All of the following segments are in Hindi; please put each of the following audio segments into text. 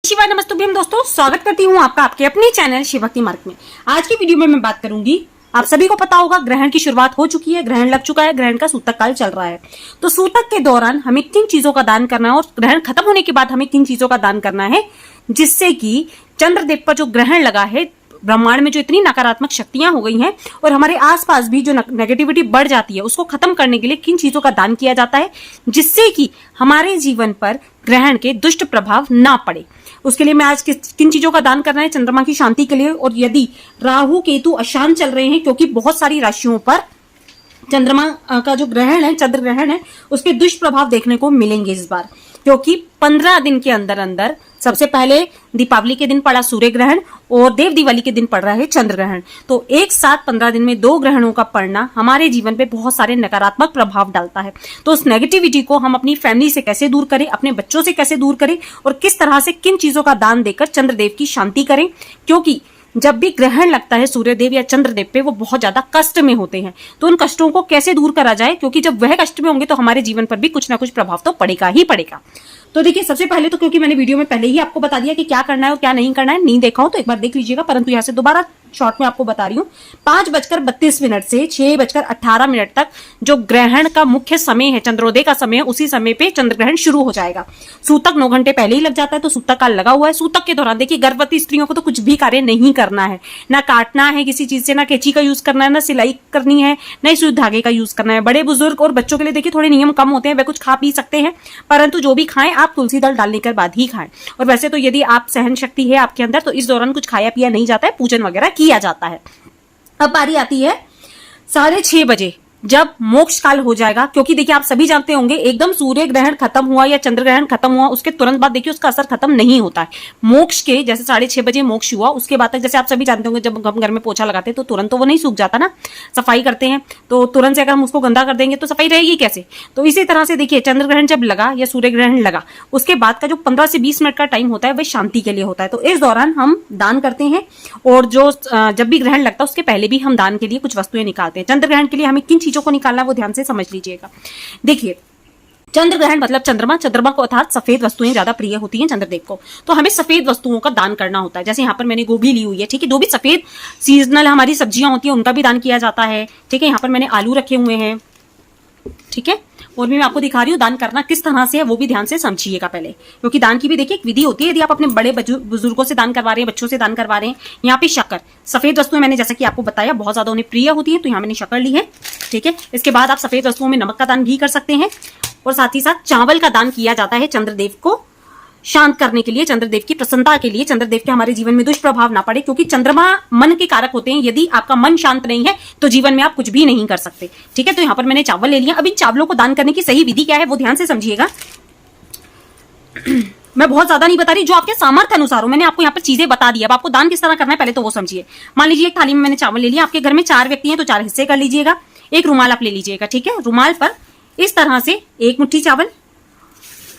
शिवाय नमस्तुभ्यम दोस्तों, स्वागत करती हूँ आपका आपके अपने चैनल शिवभक्ति मार्ग में। आज की वीडियो में मैं बात करूंगी, आप सभी को पता होगा ग्रहण की शुरुआत हो चुकी है, ग्रहण लग चुका है, ग्रहण का सूतक काल चल रहा है। तो सूतक के दौरान हमें किन चीजों का दान करना है और ग्रहण खत्म होने के बाद हमें किन चीजों का दान करना है, जिससे कि चंद्रदेव पर जो ग्रहण लगा है, ब्रह्मांड में जो इतनी नकारात्मक शक्तियां हो गई हैं और हमारे आसपास भी जो नेगेटिविटी बढ़ जाती है, उसको खत्म करने के लिए किन चीजों का दान किया जाता है, जिससे कि हमारे जीवन पर ग्रहण के दुष्ट प्रभाव ना पड़े। उसके लिए मैं आज किन चीजों का दान करना है, चंद्रमा की शांति के लिए। और यदि राहु केतु अशांत चल रहे हैं, क्योंकि बहुत सारी राशियों पर चंद्रमा का जो ग्रहण है, चंद्र ग्रहण है, उसके दुष्प्रभाव देखने को मिलेंगे इस बार, क्योंकि 15 दिन के अंदर अंदर सबसे पहले दीपावली के दिन पड़ा सूर्य ग्रहण और देव दिवाली के दिन पड़ रहा है चंद्र ग्रहण। तो एक साथ 15 दिन में 2 ग्रहणों का पड़ना हमारे जीवन पे बहुत सारे नकारात्मक प्रभाव डालता है। तो उस नेगेटिविटी को हम अपनी फैमिली से कैसे दूर करें, अपने बच्चों से कैसे दूर करें और किस तरह से किन चीजों का दान देकर चंद्रदेव की शांति करें, क्योंकि जब भी ग्रहण लगता है सूर्यदेव या चंद्रदेव पे, वो बहुत ज्यादा कष्ट में होते हैं। तो उन कष्टों को कैसे दूर करा जाए, क्योंकि जब वह कष्ट में होंगे तो हमारे जीवन पर भी कुछ ना कुछ प्रभाव तो पड़ेगा ही पड़ेगा। तो देखिए, सबसे पहले तो क्योंकि मैंने वीडियो में पहले ही आपको बता दिया कि क्या करना है और क्या नहीं करना है, नहीं देखा हो तो एक बार देख लीजिएगा, परंतु यहां से दोबारा शॉर्ट में आपको बता रही हूँ। 5:32 से 6:18 तक जो ग्रहण का मुख्य समय है, चंद्रोदय का समय है, उसी समय पे चंद्र ग्रहण शुरू हो जाएगा। सूतक 9 घंटे पहले ही लग जाता है, तो सूतक काल लगा हुआ है। सूतक के दौरान देखिए, गर्भवती स्त्रियों को तो कुछ भी कार्य नहीं करना है, ना काटना है किसी चीज से, ना कैंची का यूज करना है, ना सिलाई करनी है, ना सुई धागे का यूज करना है। बड़े बुजुर्ग और बच्चों के लिए देखिए थोड़े नियम कम होते हैं, वे कुछ खा पी सकते हैं, परंतु जो भी खाएं आप तुलसी दल डालने के बाद ही खाएं। और वैसे तो यदि आप सहन शक्ति है आपके अंदर, तो इस दौरान कुछ खाया पिया नहीं जाता है, पूजन वगैरह किया जाता है। अब बारी आती है 6:30 बजे, जब मोक्ष काल हो जाएगा, क्योंकि देखिए आप सभी जानते होंगे, एकदम सूर्य ग्रहण खत्म हुआ या चंद्र ग्रहण खत्म हुआ उसके तुरंत बाद देखिए उसका असर खत्म नहीं होता है। मोक्ष के जैसे 6:30 बजे मोक्ष हुआ, उसके बाद तक जैसे आप सभी जानते होंगे, जब हम घर में पोछा लगाते हैं तो तुरंत तो वो नहीं सूख जाता ना, सफाई करते हैं, तो तुरंत से अगर हम उसको गंदा कर देंगे तो सफाई रहेगी कैसे। तो इसी तरह से देखिए, चंद्र ग्रहण जब लगा या सूर्य ग्रहण लगा, उसके बाद का जो 15 से 20 मिनट का टाइम होता है वह शांति के लिए होता है। तो इस दौरान हम दान करते हैं, और जो जब भी ग्रहण लगता है उसके पहले भी हम दान के लिए कुछ वस्तुएं निकालते हैं। चंद्र ग्रहण के लिए हमें किन चीजों को निकालना है वो ध्यान से समझ लीजिएगा। देखिए, चंद्र ग्रहण मतलब चंद्रमा को अर्थात सफेद वस्तुएं ज्यादा प्रिय होती हैं चंद्रदेव को, तो हमें सफेद वस्तुओं का दान करना होता है। जैसे यहाँ पर मैंने गोभी ली हुई है, ठीक है, जो भी सफेद सीजनल हमारी सब्जियां होती हैं उनका भी दान किया जाता है, ठीक है। यहाँ पर मैंने आलू रखे हुए हैं, ठीक है, और भी मैं आपको दिखा रही हूँ दान करना किस तरह से है, वो भी ध्यान से समझिएगा पहले, क्योंकि दान की भी देखिए एक विधि होती है। यदि आप अपने बड़े बुजुर्गों से दान करवा रहे हैं, बच्चों से दान करवा रहे हैं, यहाँ पे शक्कर, सफेद वस्तुएं मैंने जैसा कि आपको बताया बहुत ज्यादा उन्हें प्रिय होती है, तो यहाँ मैंने शक्कर ली है, ठीक है। इसके बाद आप सफेद वस्तुओं में नमक का दान भी कर सकते हैं, और साथ ही साथ चावल का दान किया जाता है चंद्रदेव को शांत करने के लिए, चंद्रदेव की प्रसन्नता के लिए, चंद्रदेव के हमारे जीवन में दुष्प्रभाव ना पड़े, क्योंकि चंद्रमा मन के कारक होते हैं। यदि आपका मन शांत नहीं है तो जीवन में आप कुछ भी नहीं कर सकते, ठीक है। तो यहाँ पर मैंने चावल ले लिया। अब इन चावलों को दान करने की सही विधि क्या है वो ध्यान से समझिएगा। मैं बहुत ज्यादा नहीं बता रही, जो आपके सामर्थ्य अनुसार हो, मैंने आपको यहाँ पर चीजें बता दी। अब आपको दान किस तरह करना है पहले तो वो समझिए। मान लीजिए एक थाली में मैंने चावल ले लिया, आपके घर में 4 व्यक्ति हैं तो 4 हिस्से कर लीजिएगा। एक रुमाल आप ले लीजिएगा, ठीक है। रुमाल पर इस तरह से 1 मुट्ठी चावल,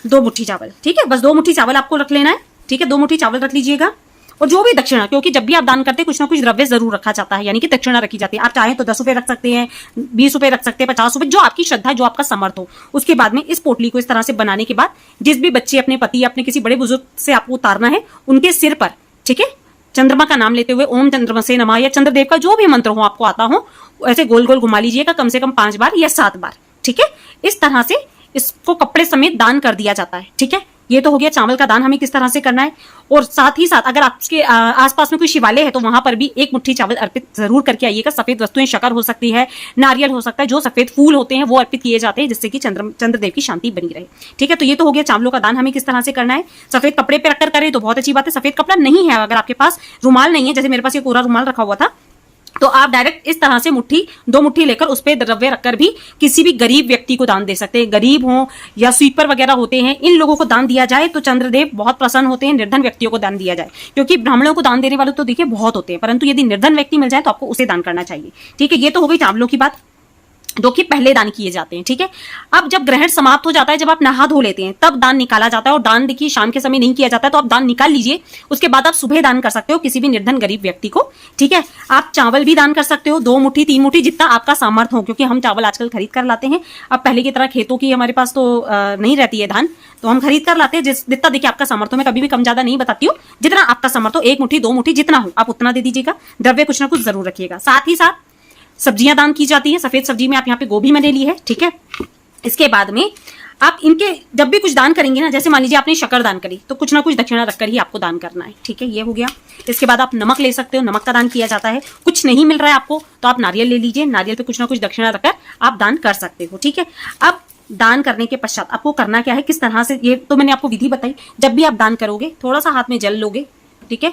2 मुट्ठी चावल, ठीक है, बस 2 मुट्ठी चावल आपको रख लेना है, ठीक है। 2 मुट्ठी चावल रख लीजिएगा। और जो भी दक्षिणा, क्योंकि जब भी आप दान करते हैं कुछ ना कुछ द्रव्य जरूर रखा जाता है, यानी कि दक्षिणा रखी जाती है। आप चाहें तो 10 रुपए रख सकते हैं, 20 रुपए रख सकते हैं, 50 रुपए, जो आपकी श्रद्धा, जो आपका समर्थ हो। उसके बाद में इस पोटली को इस तरह से बनाने के बाद जिस भी बच्चे, अपने पति, अपने किसी बड़े बुजुर्ग से आपको उतारना है, उनके सिर पर, ठीक है, चंद्रमा का नाम लेते हुए ओम चंद्रमा से नमः या चंद्रदेव का जो भी मंत्र हो आपको आता हो, ऐसे गोल गोल घुमा लीजिएगा कम से कम 5 बार या 7 बार, ठीक है। इस तरह से इसको कपड़े समेत दान कर दिया जाता है, ठीक है। ये तो हो गया चावल का दान हमें किस तरह से करना है। और साथ ही साथ अगर आपके आसपास में कोई शिवालय है तो वहां पर भी 1 मुट्ठी चावल अर्पित जरूर करके आइएगा। सफेद वस्तुएं, शक्कर हो सकती है, नारियल हो सकता है, जो सफेद फूल होते हैं वो अर्पित किए जाते हैं, जिससे कि चंद्रदेव की शांति बनी रहे, ठीक है। तो ये तो हो गया चावलों का दान हमें किस तरह से करना है। सफेद कपड़े पे रखकर करें तो बहुत अच्छी बात है। सफेद कपड़ा नहीं है, अगर आपके पास रुमाल नहीं है, जैसे मेरे पास ये कोरा रुमाल रखा हुआ था, तो आप डायरेक्ट इस तरह से 2 मुट्ठी लेकर उस पर द्रव्य रखकर भी किसी भी गरीब व्यक्ति को दान दे सकते हैं। गरीब हो या स्वीपर वगैरह होते हैं, इन लोगों को दान दिया जाए तो चंद्रदेव बहुत प्रसन्न होते हैं। निर्धन व्यक्तियों को दान दिया जाए, क्योंकि ब्राह्मणों को दान देने वाले तो देखिए बहुत होते हैं, परंतु यदि निर्धन व्यक्ति मिल जाए तो आपको उसे दान करना चाहिए, ठीक है। ये तो हो गई चावलों की बात। जो कि पहले दान किए जाते हैं। ठीक है, अब जब ग्रहण समाप्त हो जाता है, जब आप नहा धो लेते हैं, तब दान निकाला जाता है। और दान देखिए शाम के समय नहीं किया जाता है, तो आप दान निकाल लीजिए। उसके बाद आप सुबह दान कर सकते हो किसी भी निर्धन गरीब व्यक्ति को। ठीक है, आप चावल भी दान कर सकते हो, 2 मुट्ठी 3 मुट्ठी जितना आपका सामर्थ्य हो, क्योंकि हम चावल आजकल खरीद कर लाते हैं। अब पहले की तरह खेतों की हमारे पास तो नहीं रहती है धान, तो हम खरीद कर लाते हैं। जितना देखिए आपका सामर्थ्य, मैं कभी भी कम ज्यादा नहीं बताती हूँ, जितना आपका सामर्थ्य हो, 1 मुट्ठी 2 मुट्ठी जितना हो आप उतना दे दीजिएगा। द्रव्य कुछ ना कुछ जरूर रखिएगा। साथ ही साथ सब्जियां दान की जाती हैं। सफेद सब्जी में आप यहाँ पे गोभी मैंने ली है। ठीक है, इसके बाद में आप इनके जब भी कुछ दान करेंगे ना, जैसे मान लीजिए आपने शक्कर दान करी, तो कुछ ना कुछ दक्षिणा रखकर ही आपको दान करना है। ठीक है, ये हो गया। इसके बाद आप नमक ले सकते हो, नमक का दान किया जाता है। कुछ नहीं मिल रहा है आपको तो आप नारियल ले लीजिए, नारियल पे कुछ ना कुछ दक्षिणा रखकर आप दान कर सकते हो। ठीक है, अब दान करने के पश्चात आपको करना क्या है, किस तरह से, ये तो मैंने आपको विधि बताई। जब भी आप दान करोगे, थोड़ा सा हाथ में जल लोगे। ठीक है,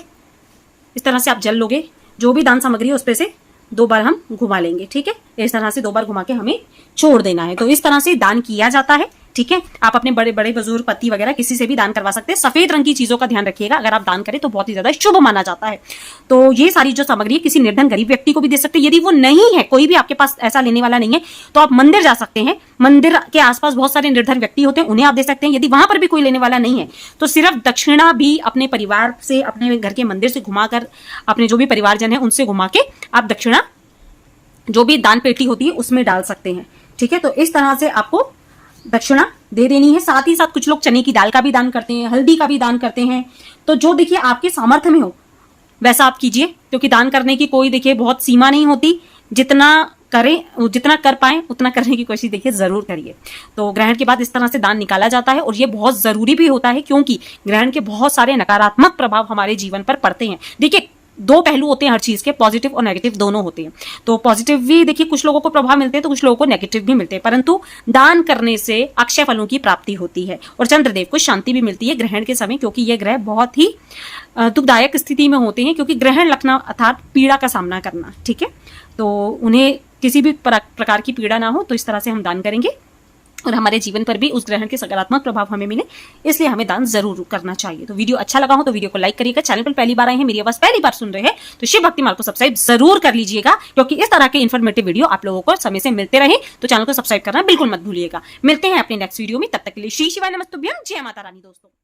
इस तरह से आप जल लोगे, जो भी दान सामग्री है उस पे से 2 बार हम घुमा लेंगे। ठीक है, इस तरह से 2 बार घुमा के हमें छोड़ देना है। तो इस तरह से दान किया जाता है। ठीक है, आप अपने बड़े बड़े बुजुर्ग पति वगैरह किसी से भी दान करवा सकते हैं। सफेद रंग की चीजों का ध्यान रखिएगा, अगर आप दान करें तो बहुत ही ज्यादा शुभ माना जाता है। तो ये सारी जो सामग्री है किसी निर्धन गरीब व्यक्ति को भी दे सकते हैं। यदि वो नहीं है, कोई भी आपके पास ऐसा लेने वाला नहीं है, तो आप मंदिर जा सकते हैं। मंदिर के आसपास बहुत सारे निर्धन व्यक्ति होते हैं, उन्हें आप दे सकते हैं। यदि वहां पर भी कोई लेने वाला नहीं है, तो सिर्फ दक्षिणा भी अपने परिवार से, अपने घर के मंदिर से घुमाकर, अपने जो भी परिवारजन है उनसे घुमा के आप दक्षिणा जो भी दान पेटी होती है उसमें डाल सकते हैं। ठीक है, तो इस तरह से आपको दक्षिणा दे देनी है। साथ ही साथ कुछ लोग चने की दाल का भी दान करते हैं, हल्दी का भी दान करते हैं। तो जो देखिए आपके सामर्थ्य में हो वैसा आप कीजिए, क्योंकि दान करने की कोई देखिए बहुत सीमा नहीं होती। जितना करें, जितना कर पाए उतना करने की कोशिश देखिए जरूर करिए। तो ग्रहण के बाद इस तरह से दान निकाला जाता है, और ये बहुत जरूरी भी होता है, क्योंकि ग्रहण के बहुत सारे नकारात्मक प्रभाव हमारे जीवन पर पड़ते हैं। देखिए 2 पहलू होते हैं हर चीज के, पॉजिटिव और नेगेटिव दोनों होते हैं। तो पॉजिटिव भी देखिए कुछ लोगों को प्रभाव मिलते हैं, तो कुछ लोगों को नेगेटिव भी मिलते हैं, परंतु दान करने से अक्षय फलों की प्राप्ति होती है और चंद्रदेव को शांति भी मिलती है ग्रहण के समय, क्योंकि ये ग्रह बहुत ही दुखदायक स्थिति में होते हैं, क्योंकि ग्रहण लगना अर्थात पीड़ा का सामना करना। ठीक है, तो उन्हें किसी भी प्रकार की पीड़ा ना हो, तो इस तरह से हम दान करेंगे और हमारे जीवन पर भी उस ग्रहण के सकारात्मक प्रभाव हमें मिले, इसलिए हमें दान जरूर करना चाहिए। तो वीडियो अच्छा लगा हो तो वीडियो को लाइक करिएगा। चैनल पर पहली बार आए हैं, मेरी आवाज पहली बार सुन रहे हैं, तो शिव भक्ति मार्ग को सब्सक्राइब जरूर कर लीजिएगा, क्योंकि इस तरह के इन्फॉर्मेटिव वीडियो आप लोगों को समय से मिलते रहे। तो चैनल को सब्सक्राइब करना बिल्कुल मत भूलिएगा। मिलते हैं अपने नेक्स्ट वीडियो में, तब तक के लिए श्री शिवाय नमस्तुभ्यम, जय माता रानी दोस्तों।